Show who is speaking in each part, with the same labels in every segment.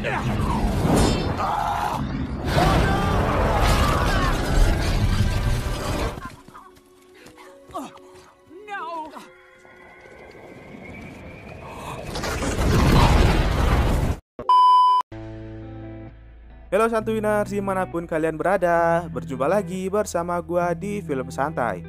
Speaker 1: Halo Santuiners, dimanapun kalian berada, berjumpa lagi bersama gua di Film Santai.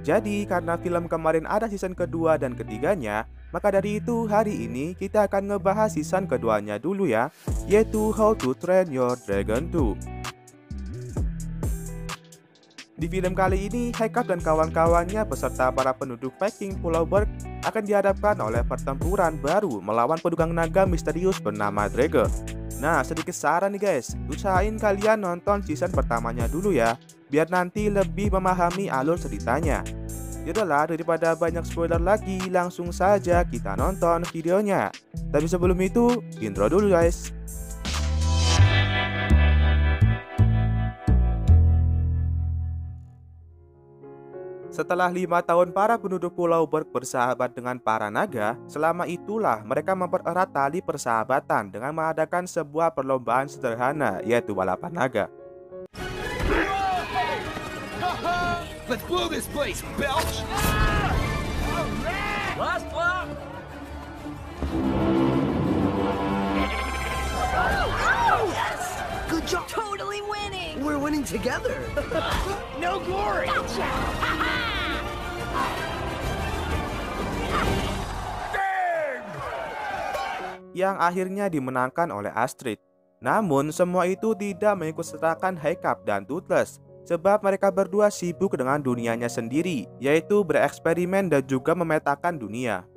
Speaker 1: Jadi karena film kemarin ada season kedua dan ketiganya, maka dari itu hari ini kita akan ngebahas season keduanya dulu ya, yaitu How to Train Your Dragon 2. Di film kali ini, Haikab dan kawan-kawannya beserta para penduduk Viking Pulau Berg akan dihadapkan oleh pertempuran baru melawan pedagang naga misterius bernama Drago. Nah, sedikit saran nih guys, usahain kalian nonton season pertamanya dulu ya, biar nanti lebih memahami alur ceritanya. Yaudahlah, daripada banyak spoiler lagi, langsung saja kita nonton videonya. Tapi sebelum itu, intro dulu guys. Setelah 5 tahun para penduduk Pulau Berg bersahabat dengan para naga, selama itulah mereka mempererat tali persahabatan dengan mengadakan sebuah perlombaan sederhana, yaitu balapan naga.
Speaker 2: Let's blow this place, Belch! Last lap!
Speaker 3: Yes! Good job! Totally winning! We're winning together!
Speaker 2: No glory!
Speaker 3: Gotcha!
Speaker 1: Yang akhirnya dimenangkan oleh Astrid. Namun semua itu tidak mengikutsertakan Haikab dan Toothless, sebab mereka berdua sibuk dengan dunianya sendiri, yaitu bereksperimen dan juga memetakan dunia.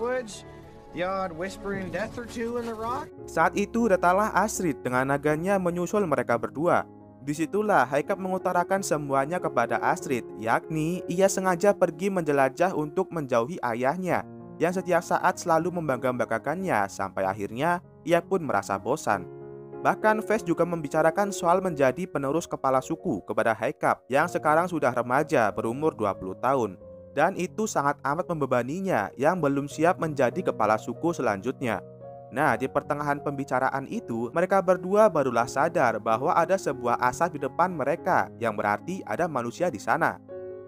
Speaker 4: Woods, the odd whispering death or two in the rock.
Speaker 1: Saat itu datanglah Astrid dengan naganya menyusul mereka berdua. Disitulah Haikab mengutarakan semuanya kepada Astrid, yakni ia sengaja pergi menjelajah untuk menjauhi ayahnya yang setiap saat selalu membangga-banggakannya sampai akhirnya ia pun merasa bosan. Bahkan Fes juga membicarakan soal menjadi penerus kepala suku kepada Haikab yang sekarang sudah remaja berumur 20 tahun. Dan itu sangat amat membebaninya yang belum siap menjadi kepala suku selanjutnya. Nah, di pertengahan pembicaraan itu, mereka berdua barulah sadar bahwa ada sebuah asap di depan mereka, yang berarti ada manusia di sana.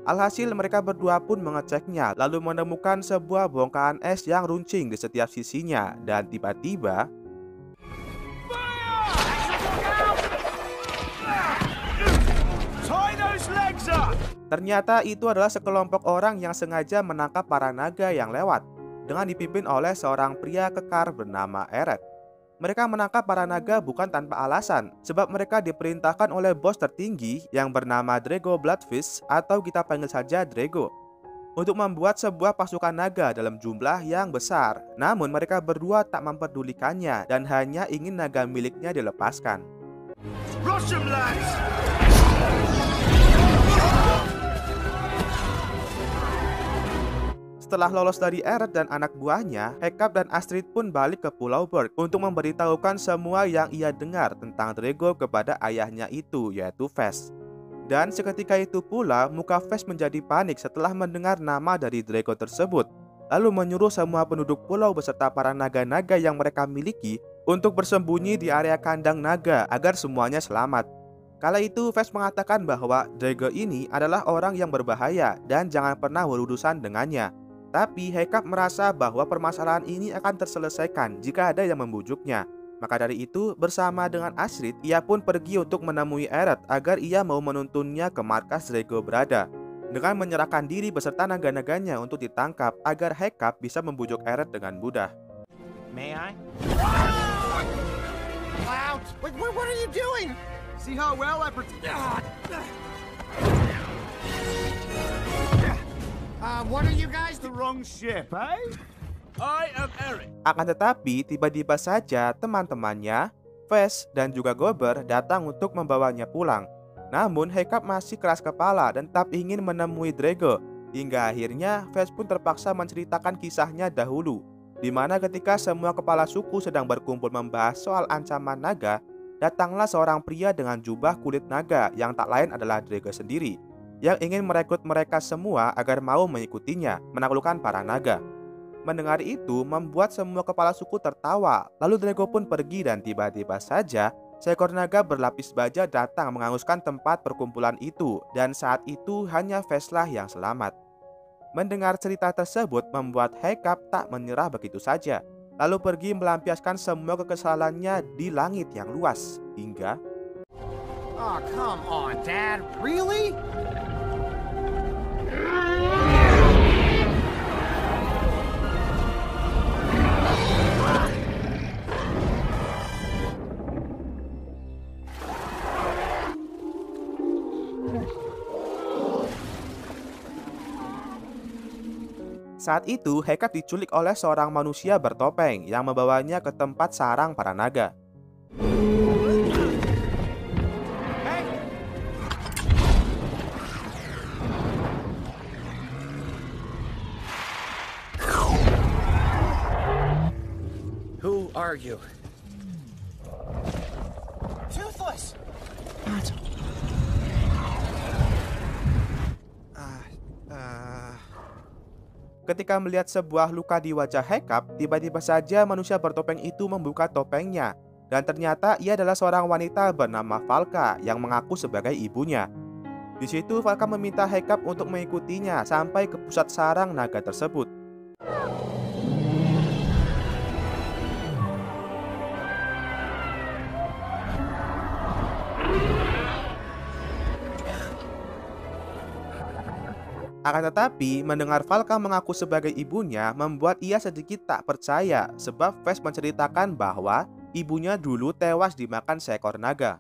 Speaker 1: Alhasil mereka berdua pun mengeceknya, lalu menemukan sebuah bongkahan es yang runcing di setiap sisinya, dan tiba-tiba ternyata itu adalah sekelompok orang yang sengaja menangkap para naga yang lewat, dengan dipimpin oleh seorang pria kekar bernama Eret. Mereka menangkap para naga bukan tanpa alasan, sebab mereka diperintahkan oleh bos tertinggi yang bernama Drago Bloodfist, atau kita panggil saja Drago, untuk membuat sebuah pasukan naga dalam jumlah yang besar. Namun mereka berdua tak memperdulikannya dan hanya ingin naga miliknya dilepaskan.
Speaker 2: Rush 'em, lads!
Speaker 1: Setelah lolos dari Eret dan anak buahnya, Haikab dan Astrid pun balik ke Pulau Berg untuk memberitahukan semua yang ia dengar tentang Drago kepada ayahnya itu, yaitu Fes. Dan seketika itu pula, muka Fes menjadi panik setelah mendengar nama dari Drago tersebut, lalu menyuruh semua penduduk pulau beserta para naga-naga yang mereka miliki untuk bersembunyi di area kandang naga agar semuanya selamat. Kala itu Fes mengatakan bahwa Drago ini adalah orang yang berbahaya dan jangan pernah berurusan dengannya. Tapi Haikab merasa bahwa permasalahan ini akan terselesaikan jika ada yang membujuknya. Maka dari itu, bersama dengan Astrid, ia pun pergi untuk menemui Eret agar ia mau menuntunnya ke markas Drago berada, dengan menyerahkan diri beserta naga-naganya untuk ditangkap agar Haikab bisa membujuk Eret dengan mudah.
Speaker 4: May I?
Speaker 2: Out!
Speaker 4: What are you doing?
Speaker 2: See how well I protect.
Speaker 4: What are you guys
Speaker 2: The wrong ship, eh? I am Eric.
Speaker 1: Akan tetapi, tiba-tiba saja teman-temannya, Fes dan juga Gober datang untuk membawanya pulang. Namun Hekap masih keras kepala dan tetap ingin menemui Drago. Hingga akhirnya Fest pun terpaksa menceritakan kisahnya dahulu, di mana ketika semua kepala suku sedang berkumpul membahas soal ancaman naga, datanglah seorang pria dengan jubah kulit naga yang tak lain adalah Drago sendiri, yang ingin merekrut mereka semua agar mau mengikutinya menaklukkan para naga. Mendengar itu membuat semua kepala suku tertawa, lalu Drago pun pergi dan tiba-tiba saja seekor naga berlapis baja datang menghanguskan tempat perkumpulan itu, dan saat itu hanya Festlah yang selamat. Mendengar cerita tersebut membuat Hekap tak menyerah begitu saja, lalu pergi melampiaskan semua kekesalannya di langit yang luas, hingga
Speaker 4: Oh, come on, Dad. Really?
Speaker 1: saat itu Hekap diculik oleh seorang manusia bertopeng yang membawanya ke tempat sarang para naga.
Speaker 2: Who are you?
Speaker 4: Toothless!
Speaker 1: Ketika melihat sebuah luka di wajah Hekap, tiba-tiba saja manusia bertopeng itu membuka topengnya, dan ternyata ia adalah seorang wanita bernama Falka yang mengaku sebagai ibunya. Di situ Falka meminta Hekap untuk mengikutinya sampai ke pusat sarang naga tersebut. Akan tetapi, mendengar Falka mengaku sebagai ibunya membuat ia sedikit tak percaya, sebab Fest menceritakan bahwa ibunya dulu tewas dimakan seekor naga.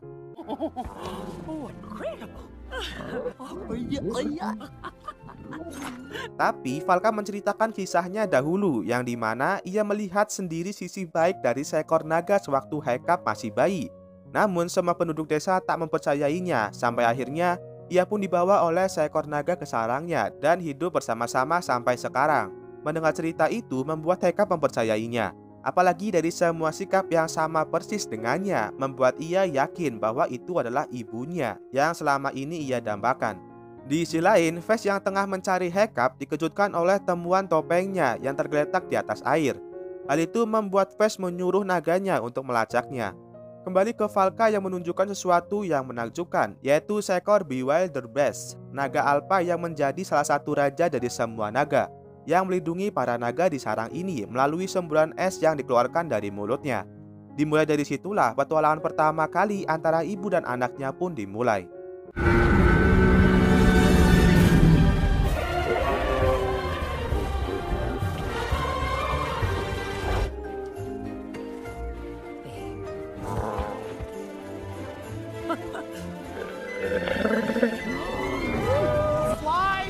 Speaker 1: Tapi Falka menceritakan kisahnya dahulu, yang dimana ia melihat sendiri sisi baik dari seekor naga sewaktu Hekap masih bayi. Namun semua penduduk desa tak mempercayainya, sampai akhirnya ia pun dibawa oleh seekor naga ke sarangnya dan hidup bersama-sama sampai sekarang. Mendengar cerita itu membuat Hekap mempercayainya. Apalagi dari semua sikap yang sama persis dengannya, membuat ia yakin bahwa itu adalah ibunya yang selama ini ia dambakan. Di sisi lain, Fest yang tengah mencari Hekap dikejutkan oleh temuan topengnya yang tergeletak di atas air. Hal itu membuat Fest menyuruh naganya untuk melacaknya. Kembali ke Falka yang menunjukkan sesuatu yang menakjubkan, yaitu seekor Bewilderbeast, naga alfa yang menjadi salah satu raja dari semua naga, yang melindungi para naga di sarang ini melalui semburan es yang dikeluarkan dari mulutnya. Dimulai dari situlah petualangan pertama kali antara ibu dan anaknya pun dimulai.
Speaker 4: Fly!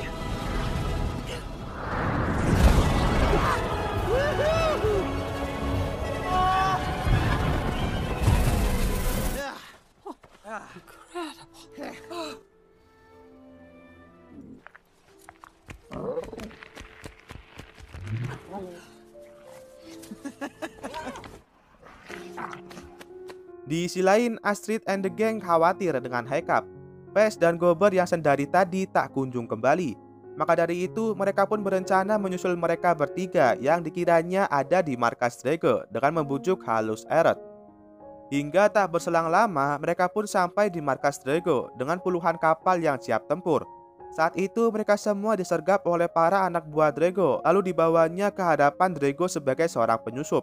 Speaker 1: Di sisi lain, Astrid and the Gang khawatir dengan Hekap. Fest dan Gober yang sendiri tadi tak kunjung kembali. Maka dari itu, mereka pun berencana menyusul mereka bertiga yang dikiranya ada di markas Drago dengan membujuk halus Eret. Hingga tak berselang lama, mereka pun sampai di markas Drago dengan puluhan kapal yang siap tempur. Saat itu, mereka semua disergap oleh para anak buah Drago, lalu dibawanya ke hadapan Drago sebagai seorang penyusup.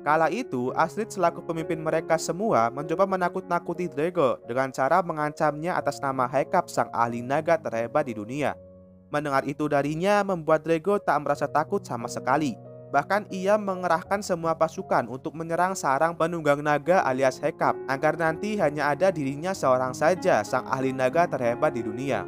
Speaker 1: Kala itu, Astrid selaku pemimpin mereka semua mencoba menakut-nakuti Drago dengan cara mengancamnya atas nama Hekap, sang ahli naga terhebat di dunia. Mendengar itu darinya membuat Drago tak merasa takut sama sekali. Bahkan ia mengerahkan semua pasukan untuk menyerang sarang penunggang naga alias Hekap, agar nanti hanya ada dirinya seorang saja sang ahli naga terhebat di dunia.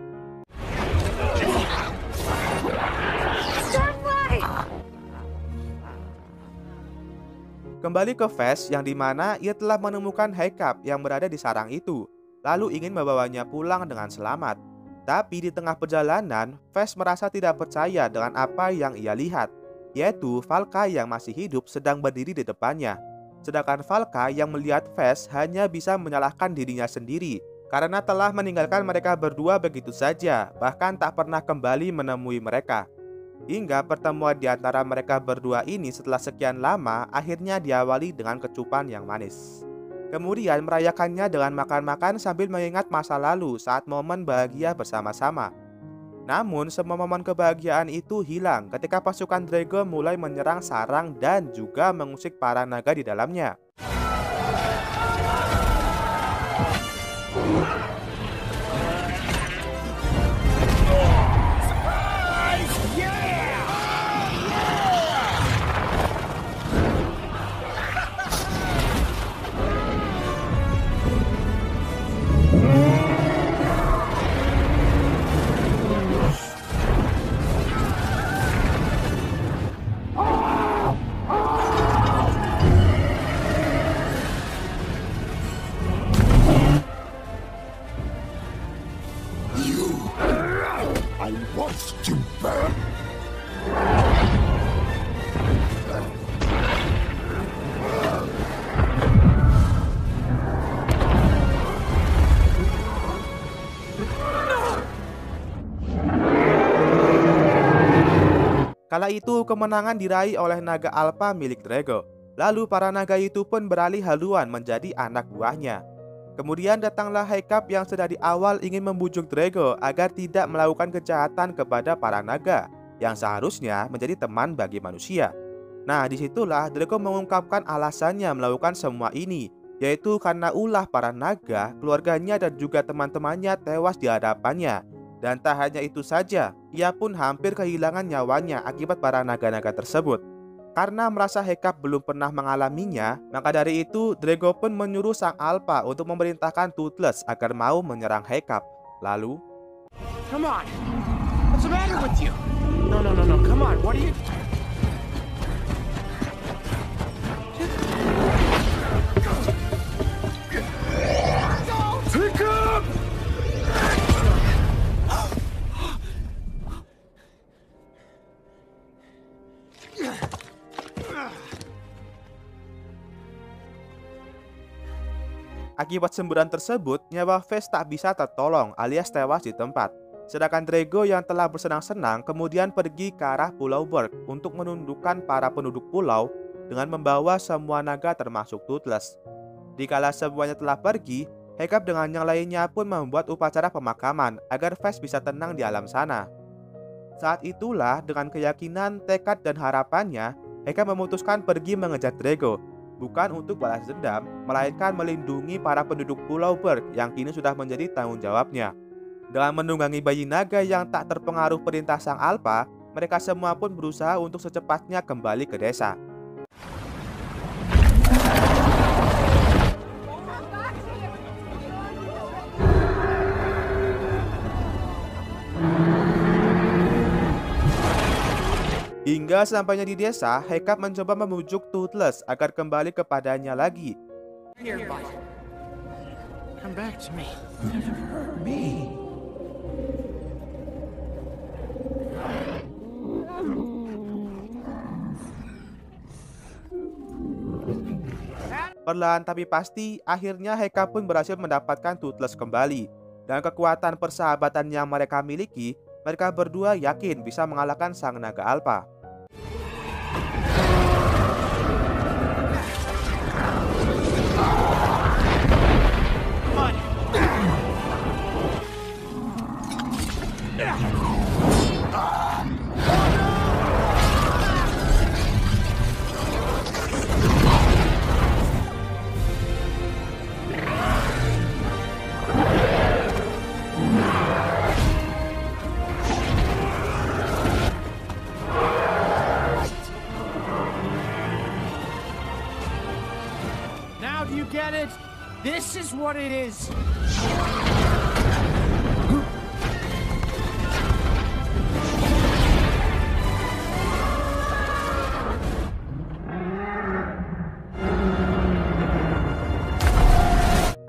Speaker 1: Kembali ke Fast yang dimana ia telah menemukan Hiccup yang berada di sarang itu, lalu ingin membawanya pulang dengan selamat. Tapi di tengah perjalanan, Fast merasa tidak percaya dengan apa yang ia lihat, yaitu Valka yang masih hidup sedang berdiri di depannya. Sedangkan Valka yang melihat Fast hanya bisa menyalahkan dirinya sendiri karena telah meninggalkan mereka berdua begitu saja, bahkan tak pernah kembali menemui mereka. Hingga pertemuan di antara mereka berdua ini setelah sekian lama akhirnya diawali dengan kecupan yang manis. Kemudian merayakannya dengan makan-makan sambil mengingat masa lalu saat momen bahagia bersama-sama. Namun semua momen kebahagiaan itu hilang ketika pasukan Drago mulai menyerang sarang dan juga mengusik para naga di dalamnya. Kala itu kemenangan diraih oleh naga alpha milik Drago. Lalu para naga itu pun beralih haluan menjadi anak buahnya. Kemudian datanglah Hiccup yang sedari awal ingin membujuk Drago agar tidak melakukan kejahatan kepada para naga yang seharusnya menjadi teman bagi manusia. Nah, disitulah Drago mengungkapkan alasannya melakukan semua ini, yaitu karena ulah para naga, keluarganya dan juga teman-temannya tewas di hadapannya. Dan tak hanya itu saja, ia pun hampir kehilangan nyawanya akibat para naga-naga tersebut. Karena merasa Hiccup belum pernah mengalaminya, maka dari itu Drago pun menyuruh sang alpha untuk memerintahkan Toothless agar mau menyerang Hiccup. Lalu,
Speaker 4: Come on! What's the matter with you? No, come on, what are you...
Speaker 2: Hiccup!
Speaker 1: akibat semburan tersebut, nyawa Fast tak bisa tertolong alias tewas di tempat. Sedangkan Drago yang telah bersenang-senang kemudian pergi ke arah Pulau Berg untuk menundukkan para penduduk pulau dengan membawa semua naga termasuk Toothless. Dikala semuanya telah pergi, Hiccup dengan yang lainnya pun membuat upacara pemakaman agar Fast bisa tenang di alam sana. Saat itulah dengan keyakinan, tekad dan harapannya, Hiccup memutuskan pergi mengejar Drago. Bukan untuk balas dendam, melainkan melindungi para penduduk Pulau Berg yang kini sudah menjadi tanggung jawabnya. Dengan menunggangi bayi naga yang tak terpengaruh perintah sang alpha, mereka semua pun berusaha untuk secepatnya kembali ke desa. Hingga sampainya di desa, Hiccup mencoba membujuk Toothless agar kembali kepadanya lagi.
Speaker 4: Here, bud. Come back to me.
Speaker 1: Perlahan tapi pasti, akhirnya Hiccup pun berhasil mendapatkan Toothless kembali. Dan kekuatan persahabatan yang mereka miliki, mereka berdua yakin bisa mengalahkan sang naga alpha.
Speaker 4: Now do you get it? This is what it is.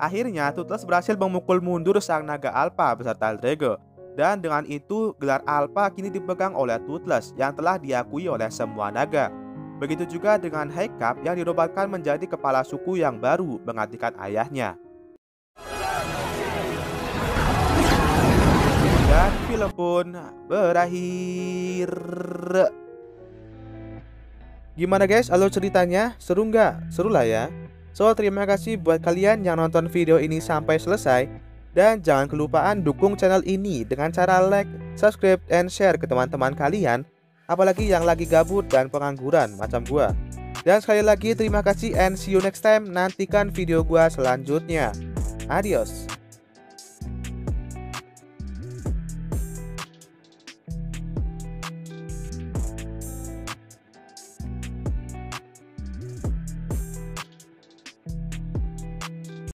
Speaker 1: Akhirnya Toothless berhasil memukul mundur sang naga alpha beserta Drago. Dan dengan itu gelar alpha kini dipegang oleh Toothless yang telah diakui oleh semua naga. Begitu juga dengan Hiccup yang dinobatkan menjadi kepala suku yang baru menggantikan ayahnya. Dan film pun berakhir. Gimana guys, alur ceritanya? Seru nggak? Seru lah ya. So, terima kasih buat kalian yang nonton video ini sampai selesai. Dan jangan kelupaan dukung channel ini dengan cara like, subscribe, dan share ke teman-teman kalian. Apalagi yang lagi gabut dan pengangguran macam gua. Dan sekali lagi terima kasih and see you next time. Nantikan video gua selanjutnya. Adios.